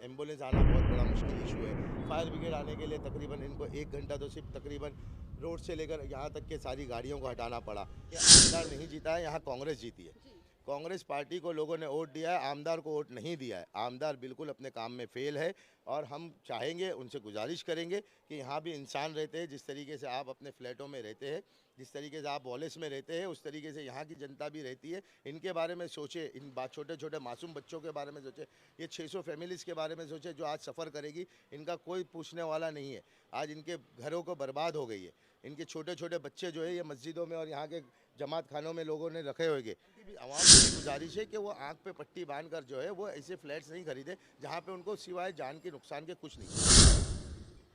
Ambulance आना बहुत बड़ा मुश्किल इशू है। फायर ब्रिगेड आने के लिए तकरीबन इनको 1 घंटा तो सिर्फ तकरीबन रोड से लेकर यहाँ तक के सारी गाड़ियों को हटाना पड़ा। ये आमदार नहीं जीता है, यहाँ कांग्रेस जीती है। कांग्रेस पार्टी को लोगों ने वोट दिया है, आमदार को वोट नहीं दिया है। आमदार बिल्कुल अपने काम में फेल है और हम चाहेंगे, उनसे गुजारिश करेंगे कि यहाँ भी इंसान रहते हैं। जिस तरीके से आप अपने फ्लैटों में रहते हैं, जिस तरीके से आप वॉलेस में रहते हैं, उस तरीके से यहाँ की जनता भी रहती है। इनके बारे में सोचे, इन छोटे छोटे मासूम बच्चों के बारे में सोचे, ये 600 फैमिलीज़ के बारे में सोचे जो आज सफ़र करेगी। इनका कोई पूछने वाला नहीं है। आज इनके घरों को बर्बाद हो गई है। इनके छोटे छोटे बच्चे जो है ये मस्जिदों में और यहाँ के जमात खानों में लोगों ने रखे हुए। आवाम से भी गुजारिश है कि वो आँख पे पट्टी बांध कर जो है वो ऐसे फ्लैट्स नहीं खरीदे जहाँ पे उनको सिवाय जान के नुकसान के कुछ नहीं।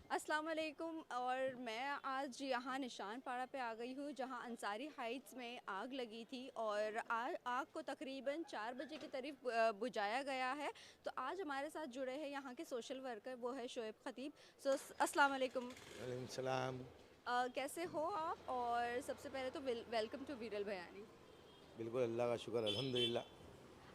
अस्सलाम वालेकुम। और मैं आज यहाँ निशान पाड़ा पे आ गई हूँ जहाँ अंसारी हाइट्स में आग लगी थी और आग को तकरीबन 4 बजे के करीब बुझाया गया है। तो आज हमारे साथ जुड़े हैं यहाँ के सोशल वर्कर, वो है शोएब खतीब। सो अस्सलाम वालेकुम। वालेकुम सलाम। कैसे हो आप? और सबसे पहले तो वेलकम टू वीरल बयानी। बिल्कुल, अल्लाह का शुक्र, अल्हम्दुलिल्लाह।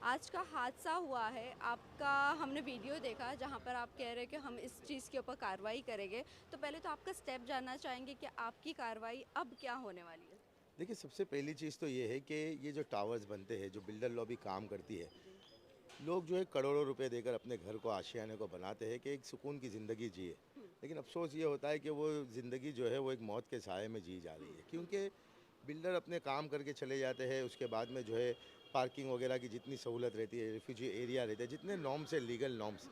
आज का हादसा हुआ है आपका, हमने वीडियो देखा जहाँ पर आप कह रहे हैं कि हम इस चीज़ के ऊपर कार्रवाई करेंगे। तो पहले तो आपका स्टेप जानना चाहेंगे कि आपकी कार्रवाई अब क्या होने वाली है। देखिए, सबसे पहली चीज़ तो ये है कि ये जो टावर्स बनते हैं, जो बिल्डर लॉबी काम करती है, लोग जो है करोड़ों रुपए देकर अपने घर को, आशियाने को बनाते हैं कि एक सुकून की ज़िंदगी जिए। लेकिन अफसोस ये होता है कि वो ज़िंदगी जो है वो एक मौत के साए में जी जा रही है, क्योंकि बिल्डर अपने काम करके चले जाते हैं। उसके बाद में जो है पार्किंग वगैरह की जितनी सहूलत रहती है, रिफ्यूजी एरिया रहते हैं, जितने नॉर्म्स है, लीगल नॉर्म्स,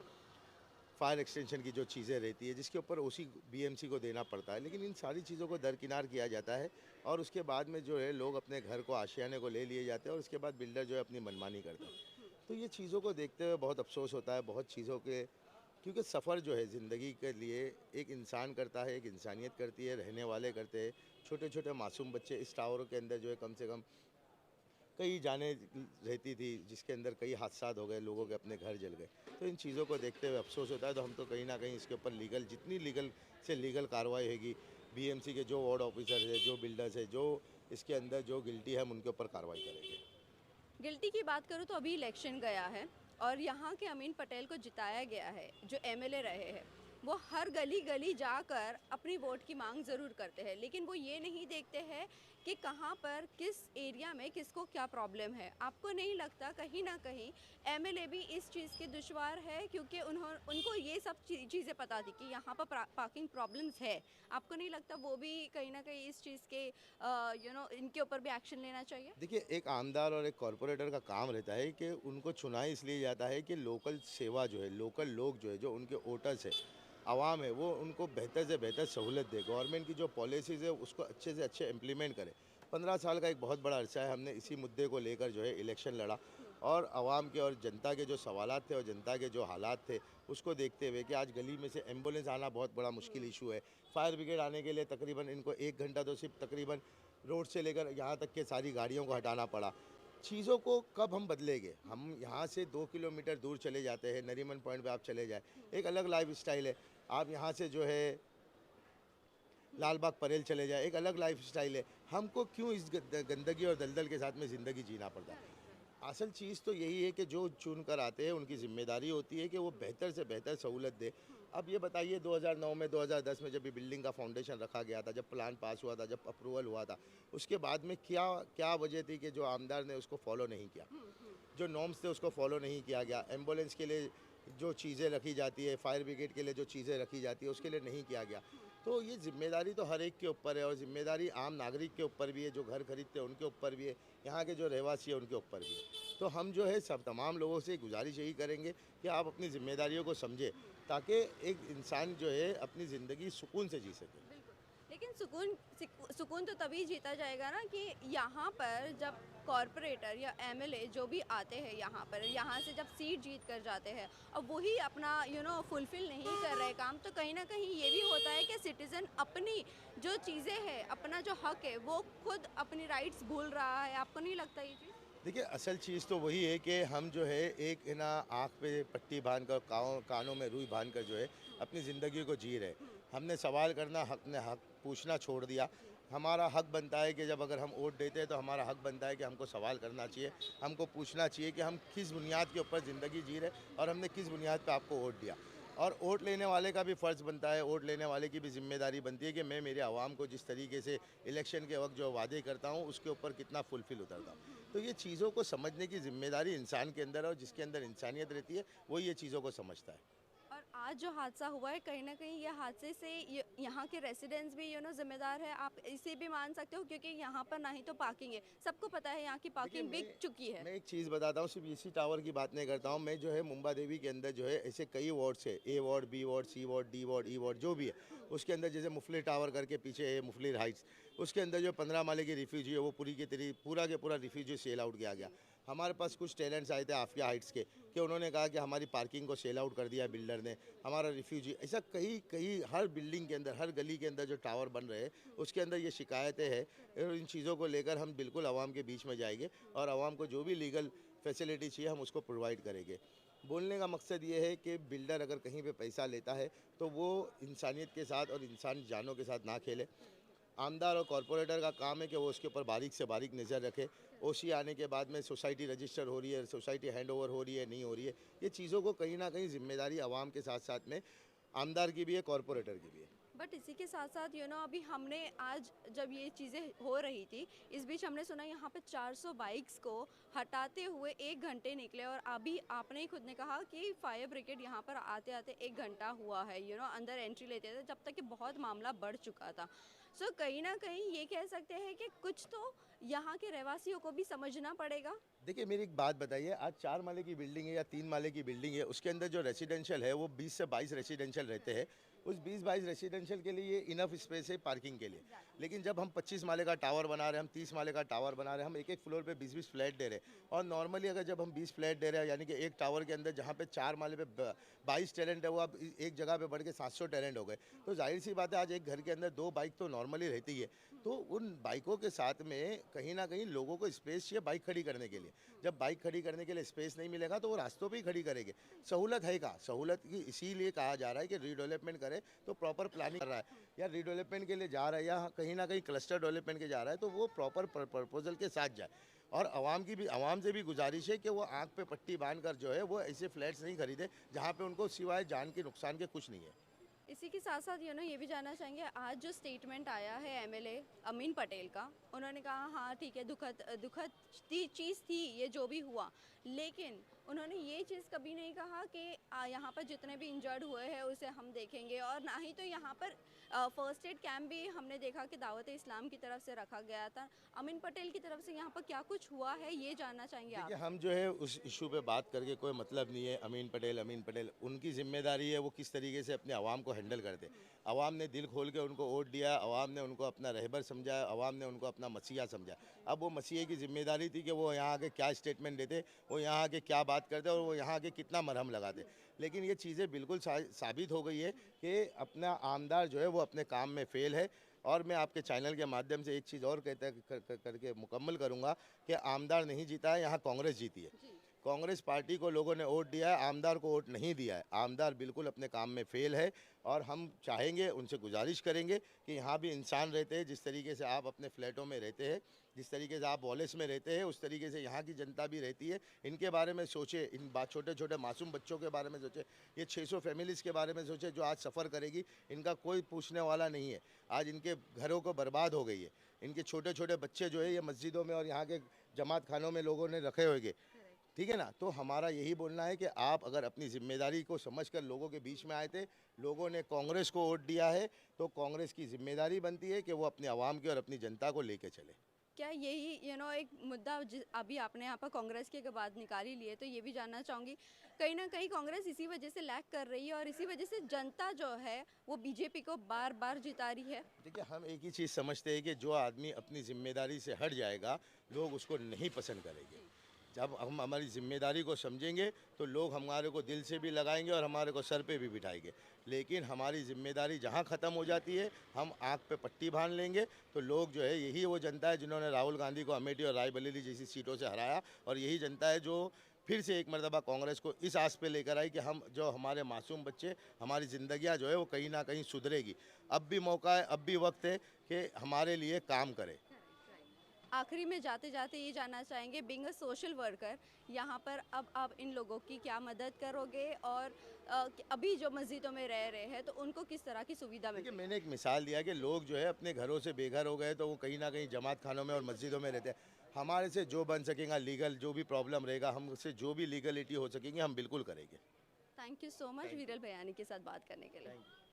फायर एक्सटेंशन की जो चीज़ें रहती है, जिसके ऊपर ओसी बीएमसी को देना पड़ता है, लेकिन इन सारी चीज़ों को दरकिनार किया जाता है। और उसके बाद में जो है लोग अपने घर को, आशियाने को ले लिए जाते हैं और उसके बाद बिल्डर जो है अपनी मनमानी करता है। तो ये चीज़ों को देखते हुए बहुत अफसोस होता है, बहुत चीज़ों के, क्योंकि सफ़र जो है ज़िंदगी के लिए एक इंसान करता है, एक इंसानियत करती है, रहने वाले करते हैं। छोटे छोटे मासूम बच्चे इस टावरों के अंदर जो है कम से कम कई जाने रहती थी, जिसके अंदर कई हादसा हो गए, लोगों के अपने घर जल गए। तो इन चीज़ों को देखते हुए अफसोस होता है। तो हम तो कहीं ना कहीं इसके ऊपर लीगल, जितनी लीगल से लीगल कार्रवाई होगी, बीएमसी के जो वार्ड ऑफिसर है, जो बिल्डर्स है, जो इसके अंदर जो गिल्टी है, हम उनके ऊपर कार्रवाई करेंगे। गिल्टी की बात करूँ तो अभी इलेक्शन गया है और यहाँ के अमीन पटेल को जिताया गया है, जो एमएलए रहे हैं। वो हर गली गली जाकर अपनी वोट की मांग ज़रूर करते हैं, लेकिन वो ये नहीं देखते हैं कि कहाँ पर, किस एरिया में किसको क्या प्रॉब्लम है। आपको नहीं लगता कहीं ना कहीं एमएलए भी इस चीज़ के दुश्वार है, क्योंकि उनको ये सब चीज़ें पता थी कि यहाँ पर पार्किंग प्रॉब्लम्स है। आपको नहीं लगता वो भी कहीं ना कहीं इस चीज़ के इनके ऊपर भी एक्शन लेना चाहिए? देखिए, एक आमदार और एक कॉरपोरेटर का काम रहता है कि उनको चुना इसलिए जाता है कि लोकल सेवा जो है, लोकल लोग जो है, जो उनके वोटर्स है, आवाम है, वो उनको बेहतर से बेहतर सहूलत दे। गवर्नमेंट की जो पॉलिसीज़ है उसको अच्छे से अच्छे इम्प्लीमेंट करे। 15 साल का एक बहुत बड़ा अरसा है, हमने इसी मुद्दे को लेकर जो है इलेक्शन लड़ा और आवाम के और जनता के जो सवालात थे और जनता के जो हालात थे, उसको देखते हुए कि आज गली में से एम्बुलेंस आना बहुत बड़ा मुश्किल इशू है। फायर ब्रिगेड आने के लिए तकरीबन इनको 1 घंटा तो सिर्फ तकरीबन रोड से लेकर यहाँ तक के सारी गाड़ियों को हटाना पड़ा। चीज़ों को कब हम बदलेंगे? हम यहाँ से 2 किलोमीटर दूर चले जाते हैं, नरीमन पॉइंट पे आप चले जाएँ, एक अलग लाइफ स्टाइल है। आप यहाँ से जो है लाल बाग परेल चले जाए, एक अलग लाइफ स्टाइल है। हमको क्यों इस गंदगी और दलदल के साथ में ज़िंदगी जीना पड़ता है? असल चीज़ तो यही है कि जो चुन कर आते हैं उनकी ज़िम्मेदारी होती है कि वो बेहतर से बेहतर सहूलत दे। अब ये बताइए, 2009 में, 2010 में जब ये बिल्डिंग का फाउंडेशन रखा गया था, जब प्लान पास हुआ था, जब अप्रूवल हुआ था, उसके बाद में क्या क्या वजह थी कि जो आमदार ने उसको फॉलो नहीं किया? जो नॉर्म्स थे उसको फॉलो नहीं किया गया। एम्बुलेंस के लिए जो चीज़ें रखी जाती है, फायर ब्रिगेड के लिए जो चीज़ें रखी जाती है, उसके लिए नहीं किया गया। तो ये ज़िम्मेदारी तो हर एक के ऊपर है और ज़िम्मेदारी आम नागरिक के ऊपर भी है, जो घर खरीदते हैं उनके ऊपर भी है, यहाँ के जो रहवासी है उनके ऊपर भी है। तो हम जो है सब तमाम लोगों से गुजारिश यही करेंगे कि आप अपनी ज़िम्मेदारियों को समझें, ताकि एक इंसान जो है अपनी ज़िंदगी सुकून से जी सके। बिल्कुल। लेकिन सुकून तो तभी जीता जाएगा ना कि यहाँ पर जब कॉरपोरेटर या एमएलए जो भी आते हैं यहाँ पर, यहाँ से जब सीट जीत कर जाते हैं और वही अपना फुलफिल नहीं कर रहे काम, तो कहीं ना कहीं ये भी होता है कि सिटीज़न अपनी जो चीज़ें हैं, अपना जो हक है, वो खुद अपनी राइट्स भूल रहा है। आपको नहीं लगता ये चीज़? देखिए, असल चीज़ तो वही है कि हम जो है एक ना आँख पे पट्टी बांध कर, कानों में रुई बांध कर जो है अपनी ज़िंदगी को जी रहे। हमने सवाल करना, हक ने हक पूछना छोड़ दिया। हमारा हक बनता है कि जब अगर हम वोट देते हैं तो हमारा हक बनता है कि हमको सवाल करना चाहिए, हमको पूछना चाहिए कि हम किस बुनियाद के ऊपर ज़िंदगी जी रहे और हमने किस बुनियाद पे आपको वोट दिया। और वोट लेने वाले का भी फ़र्ज़ बनता है, वोट लेने वाले की भी ज़िम्मेदारी बनती है कि मैं मेरे आवाम को जिस तरीके से इलेक्शन के वक्त जो वादे करता हूँ उसके ऊपर कितना फुलफ़िल उतरता हूँ। तो ये चीज़ों को समझने की ज़िम्मेदारी इंसान के अंदर है और जिसके अंदर इंसानियत रहती है वो ये चीज़ों को समझता है। और आज जो हादसा हुआ है कहीं न कहीं ये हादसे से यहाँ के रेसिडेंट्स भी ज़िम्मेदार है। आप इसे भी मान सकते हो क्योंकि यहाँ पर ना ही तो पार्किंग है। सबको पता है यहाँ की देखिए, पार्किंग बिक चुकी है। मैं एक चीज़ बताता हूँ, सिर्फ इसी टावर की बात नहीं करता हूँ। मैं जो है मुंबा देवी के अंदर जो है ऐसे कई वार्ड्स है, ए वार्ड, बी वार्ड, सी वार्ड, डी वार्ड, ई वार्ड जो भी है, उसके अंदर जैसे मुफलिर टावर करके पीछे है मुफलिर हाइट्स, उसके अंदर जो 15 माले की रिफ्यूजी है वो पूरी की पूरा के पूरा रिफ्यूजी सेल आउट किया गया। हमारे पास कुछ टैलेंट्स आए थे आफिया हाइट्स के कि उन्होंने कहा कि हमारी पार्किंग को सेल आउट कर दिया है बिल्डर ने, हमारा रिफ्यूजी, ऐसा कई कई हर बिल्डिंग के अंदर, हर गली के अंदर जो टावर बन रहे हैं उसके अंदर ये शिकायतें हैं। और इन चीज़ों को लेकर हम बिल्कुल आवाम के बीच में जाएंगे और आवाम को जो भी लीगल फैसिलिटी चाहिए हम उसको प्रोवाइड करेंगे। बोलने का मकसद ये है कि बिल्डर अगर कहीं पे पैसा लेता है तो वो इंसानियत के साथ और इंसान जानों के साथ ना खेले। आमदार और कॉरपोरेटर का काम है कि वो उसके ऊपर बारीक से बारीक नज़र रखे। ओसी आने के बाद में सोसाइटी रजिस्टर हो रही है, सोसाइटी हैंड ओवर हो रही है, नहीं हो रही है, ये चीज़ों को कहीं ना कहीं जिम्मेदारी आवाम के साथ साथ में आमदार की भी है, कॉरपोरेटर की भी है। बट इसी के साथ साथ अभी हमने आज जब ये चीज़ें हो रही थी इस बीच हमने सुना यहाँ पे 400 बाइक्स को हटाते हुए 1 घंटे निकले और अभी आपने ही खुद ने कहा कि फायर ब्रिगेड यहाँ पर आते आते 1 घंटा हुआ है अंदर एंट्री लेते थे जब तक कि बहुत मामला बढ़ चुका था। सो कहीं ना कहीं ये कह सकते हैं कि कुछ तो यहाँ के रहवासियों को भी समझना पड़ेगा। देखिए, मेरी एक बात बताइए, आज 4 माले की बिल्डिंग है या 3 माले की बिल्डिंग है, उसके अंदर जो रेसिडेंशियल है वो 20 से 22 रेसिडेंशियल रहते हैं। उस 20-22 रेसिडेंशियल के लिए इनफ स्पेस है पार्किंग के लिए। लेकिन जब हम 25 माले का टावर बना रहे हैं, हम 30 माले का टावर बना रहे हैं, हम एक एक फ्लोर पे 20-20 फ्लैट दे रहे हैं। और नॉर्मली अगर जब हम 20 फ्लैट दे रहे हैं, यानी कि एक टावर के अंदर जहाँ पे 4 माले पे 22 टेनेंट है, वो अब एक जगह पे बढ़ के 700 टेनेंट हो गए। तो जाहिर सी बात है, आज एक घर के अंदर 2 बाइक तो नॉर्मली रहती है। तो उन बाइकों के साथ में कहीं ना कहीं लोगों को स्पेस चाहिए बाइक खड़ी करने के लिए। जब बाइक खड़ी करने के लिए स्पेस नहीं मिलेगा तो वो रास्तों पे ही खड़ी करेंगे। सहूलत है का सहूलत की इसीलिए कहा जा रहा है कि रीडेवलपमेंट करे तो प्रॉपर प्लानिंग कर रहा है या रीडेवलपमेंट के लिए जा रहा है या कहीं ना कहीं क्लस्टर डेवलपमेंट के जा रहा है तो वो प्रॉपर प्रपोजल के साथ जाए। और आवाम से भी गुजारिश है कि वो आंख पे पट्टी बांध कर जो है वो ऐसे फ्लैट्स नहीं खरीदे जहाँ पे उनको सिवाय जान के नुकसान के कुछ नहीं है। इसी के साथ साथ ये भी जानना चाहेंगे आज जो स्टेटमेंट आया है एमएलए अमीन पटेल का। उन्होंने कहा हाँ ठीक है दुखद दुखद चीज़ थी ये जो भी हुआ, लेकिन उन्होंने ये चीज़ कभी नहीं कहा कि यहाँ पर जितने भी इंजर्ड हुए हैं उसे हम देखेंगे। और ना ही तो यहाँ पर फर्स्ट एड कैंप भी हमने देखा कि दावत इस्लाम की तरफ से रखा गया था। अमीन पटेल की तरफ से यहाँ पर क्या कुछ हुआ है ये जानना चाहेंगे आप। देखिए, हम जो है उस इशू पे बात करके कोई मतलब नहीं है। अमीन पटेल उनकी जिम्मेदारी है वो किस तरीके से अपने आवाम को हैंडल करते। आवाम ने दिल खोल के उनको वोट दिया, आवाम ने उनको अपना रहबर समझा, आवाम ने उनको अपना मसीहा समझा। अब वो मसीहे की जिम्मेदारी थी कि वो यहाँ आके क्या स्टेटमेंट देते, वो यहाँ आके क्या बात करते और वो यहाँ आके कितना मरहम लगाते। लेकिन ये चीज़ें बिल्कुल साबित हो गई है कि अपना आमदार जो है वो अपने काम में फेल है। और मैं आपके चैनल के माध्यम से एक चीज़ और करके मुकम्मल करूँगा कि आमदार नहीं जीता है, यहाँ कांग्रेस जीती है। कांग्रेस पार्टी को लोगों ने वोट दिया है, आमदार को वोट नहीं दिया है। आमदार बिल्कुल अपने काम में फेल है और हम चाहेंगे, उनसे गुजारिश करेंगे कि यहाँ भी इंसान रहते हैं। जिस तरीके से आप अपने फ्लैटों में रहते हैं, जिस तरीके से आप वॉलेस में रहते हैं, उस तरीके से यहाँ की जनता भी रहती है। इनके बारे में सोचे, इन छोटे छोटे मासूम बच्चों के बारे में सोचे, ये 600 फैमिलीज़ के बारे में सोचे जो आज सफ़र करेगी। इनका कोई पूछने वाला नहीं है। आज इनके घरों को बर्बाद हो गई है। इनके छोटे छोटे बच्चे जो है ये मस्जिदों में और यहाँ के जमात खानों में लोगों ने रखे हुए। ठीक है ना। तो हमारा यही बोलना है कि आप अगर अपनी जिम्मेदारी को समझकर लोगों के बीच में आए थे, लोगों ने कांग्रेस को वोट दिया है, तो कांग्रेस की जिम्मेदारी बनती है कि वो अपने आवाम की और अपनी जनता को लेके चले। क्या यही एक मुद्दा अभी आपने यहाँ पर कांग्रेस की अगर बात निकाली ली है तो ये भी जानना चाहूँगी कहीं ना कहीं कांग्रेस इसी वजह से लैग कर रही है और इसी वजह से जनता जो है वो बीजेपी को बार बार जिता रही है। देखिए, हम एक ही चीज़ समझते हैं कि जो आदमी अपनी जिम्मेदारी से हट जाएगा लोग उसको नहीं पसंद करेंगे। जब हम हमारी जिम्मेदारी को समझेंगे तो लोग हमारे को दिल से भी लगाएंगे और हमारे को सर पे भी बिठाएंगे। लेकिन हमारी जिम्मेदारी जहाँ ख़त्म हो जाती है, हम आँख पे पट्टी बांध लेंगे तो लोग जो है, यही वो जनता है जिन्होंने राहुल गांधी को अमेठी और रायबरेली जैसी सीटों से हराया और यही जनता है जो फिर से एक मरतबा कांग्रेस को इस आस पे लेकर आई कि हम जो हमारे मासूम बच्चे, हमारी ज़िंदगियां जो है वो कहीं ना कहीं सुधरेगी। अब भी मौका है, अब भी वक्त है कि हमारे लिए काम करे। आखिरी में जाते जाते ये जानना चाहेंगे, बीइंग अ सोशल वर्कर, यहाँ पर अब आप इन लोगों की क्या मदद करोगे, और अभी जो मस्जिदों में रह रहे हैं तो उनको किस तरह की सुविधा देखिए, मिलेगी? मैंने एक मिसाल दिया कि लोग जो है अपने घरों से बेघर हो गए तो वो कहीं ना कहीं जमात खानों में और मस्जिदों में रहते हैं। हमारे से जो बन सकेगा लीगल, जो भी प्रॉब्लम रहेगा, हमसे जो भी लीगलिटी हो सकेंगे हम बिल्कुल करेंगे। Thank you so much thank you. विरल भयानी के साथ बात करने के लिए। Thank you.